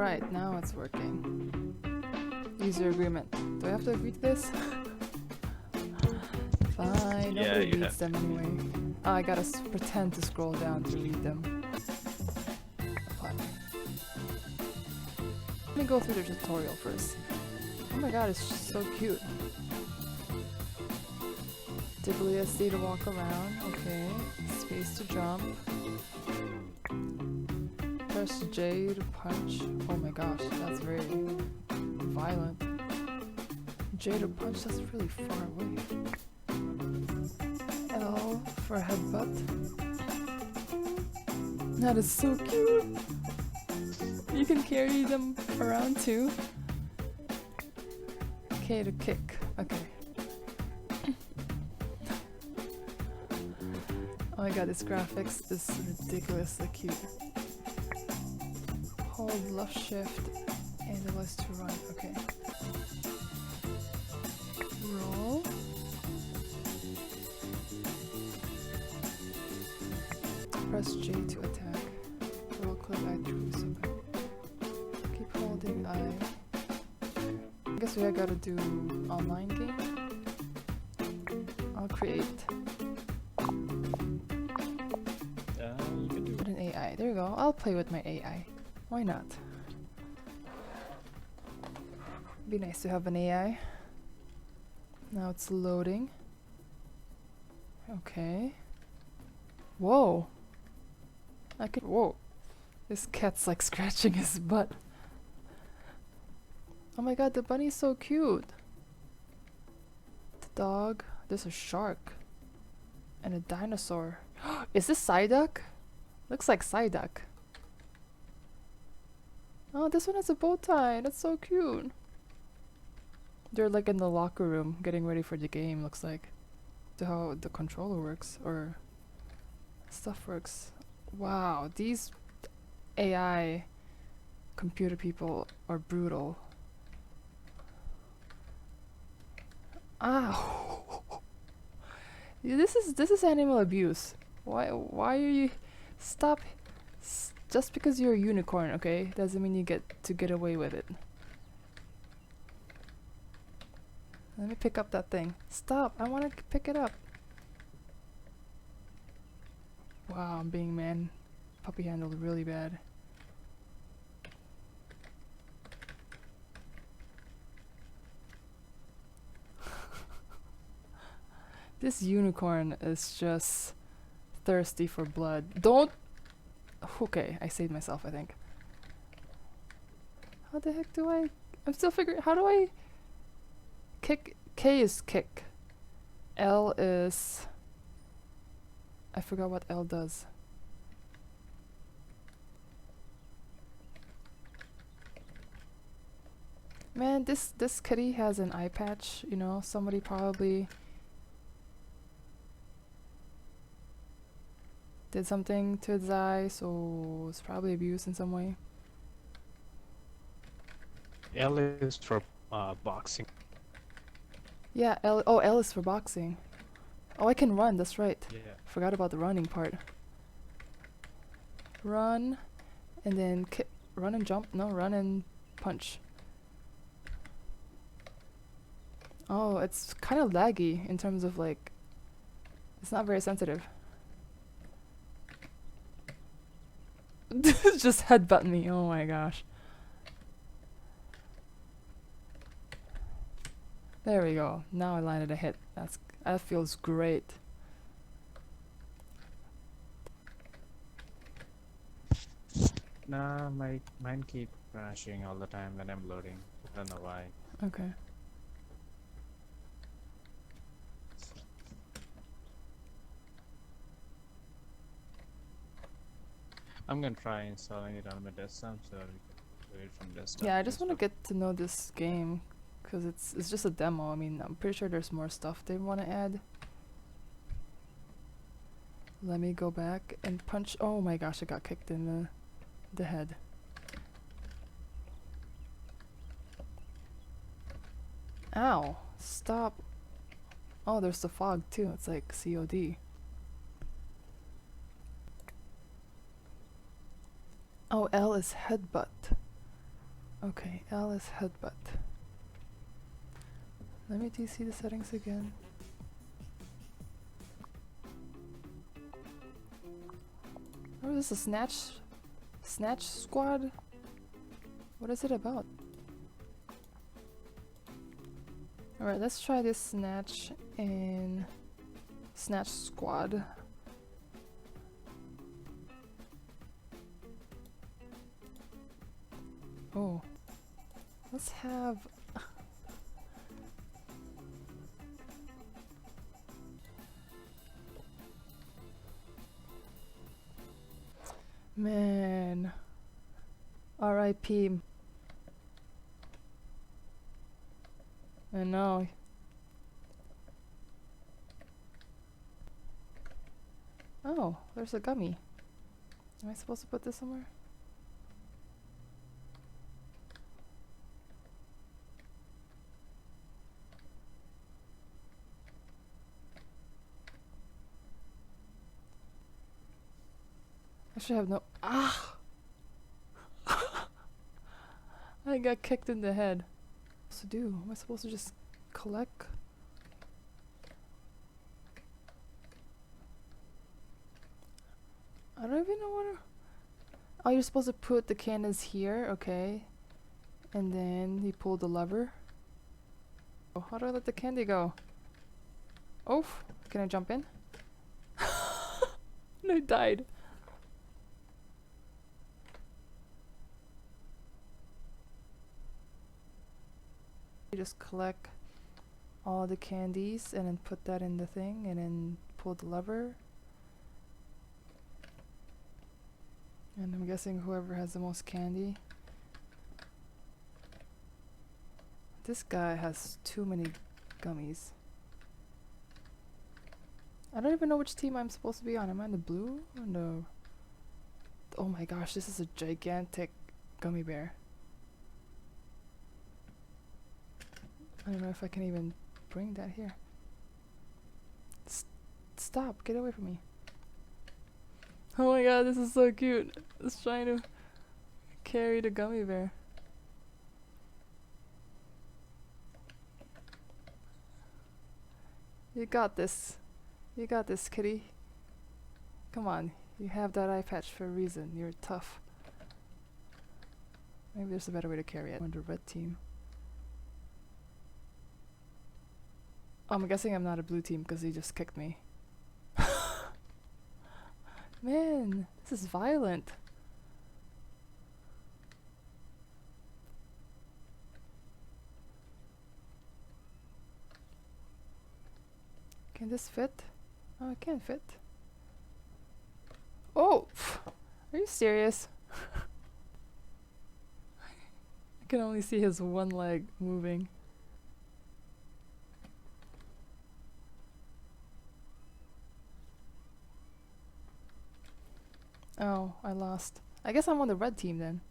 Alright, now it's working. User agreement. Do I have to agree to this? Fine, Yeah, nobody you reads have them anyway. Oh, I gotta pretend to scroll down to read them. Fine. Let me go through the tutorial first. Oh my god, it's so cute. WSD to walk around, okay. Space to jump. Press J to punch. Oh my gosh, that's very violent. J to punch, that's really far away. L for headbutt. That is so cute! You can carry them around too. K to kick. Okay. Oh my god, this graphics is ridiculously cute. Hold left shift and the was to run. Okay. Roll. Press J to attack. Roll click I to release. Keep holding I. I guess we gotta do online game. I'll create. you can do Put an AI. There you go. I'll play with my AI. Why not? Be nice to have an AI. Now it's loading. Okay. Whoa. I could. Whoa. This cat's like scratching his butt. Oh my god, the bunny's so cute. The dog. There's a shark. And a dinosaur. Is this Psyduck? Looks like Psyduck. Oh, this one has a bow tie. That's so cute. They're like in the locker room getting ready for the game, looks like. To how the controller works or stuff works. Wow, these AI computer people are brutal. Ow. Yeah, this is animal abuse. Why are you stop just because you're a unicorn, okay? Doesn't mean you get to get away with it. Let me pick up that thing. Stop, I want to pick it up. Wow, I'm being puppy handled really bad. This unicorn is just thirsty for blood. Don't. Okay, I saved myself, I think. How the heck do I? I'm still figuring. How do I kick? K is kick. L is. I forgot what L does. Man, this kitty has an eye patch. You know, somebody probably did something to its eye, so it's probably abused in some way. L is for boxing. Yeah, L. Oh, L is for boxing. Oh, I can run. That's right. Yeah. Forgot about the running part. Run, and then run and jump. No, run and punch. Oh, it's kind of laggy in terms of like. It's not very sensitive. Just headbutt me. Oh my gosh. There we go. Now I landed a hit. That feels great. Nah, mine keep crashing all the time when I'm loading. I don't know why. Okay. I'm gonna try installing it on my desktop so we can do it from desktop. Yeah, I just want to get to know this game because it's just a demo. I mean, I'm pretty sure there's more stuff they want to add. Let me go back and punch. Oh my gosh, I got kicked in the head. Ow! Stop. Oh, there's the fog too. It's like COD. Oh, L is headbutt. Okay, L is headbutt. Let me DC the settings again. Oh, this is a snatch squad? What is it about? Alright, let's try this snatch in snatch squad. Oh, let's have man, R.I.P. I know. Oh, there's a gummy. Am I supposed to put this somewhere? I should have no. Ah! I got kicked in the head. What's to do? Am I supposed to just collect? I don't even know what. Oh, you're supposed to put the cannons here, okay. And then you pull the lever. Oh, how do I let the candy go? Oh, can I jump in? And I died. You just collect all the candies and then put that in the thing and then pull the lever. And I'm guessing whoever has the most candy. This guy has too many gummies. I don't even know which team I'm supposed to be on. Am I on the blue or no? Oh my gosh, this is a gigantic gummy bear. I don't know if I can even bring that here. Stop, get away from me. Oh my god, this is so cute. It's trying to carry the gummy bear. You got this. You got this, kitty. Come on, you have that eye patch for a reason. You're tough. Maybe there's a better way to carry it. On the red team. I'm guessing I'm not a blue team because he just kicked me. Man, this is violent. Can this fit? Oh, it can't fit. Oh! Are you serious? I can only see his one leg moving. Oh, I lost. I guess I'm on the red team then.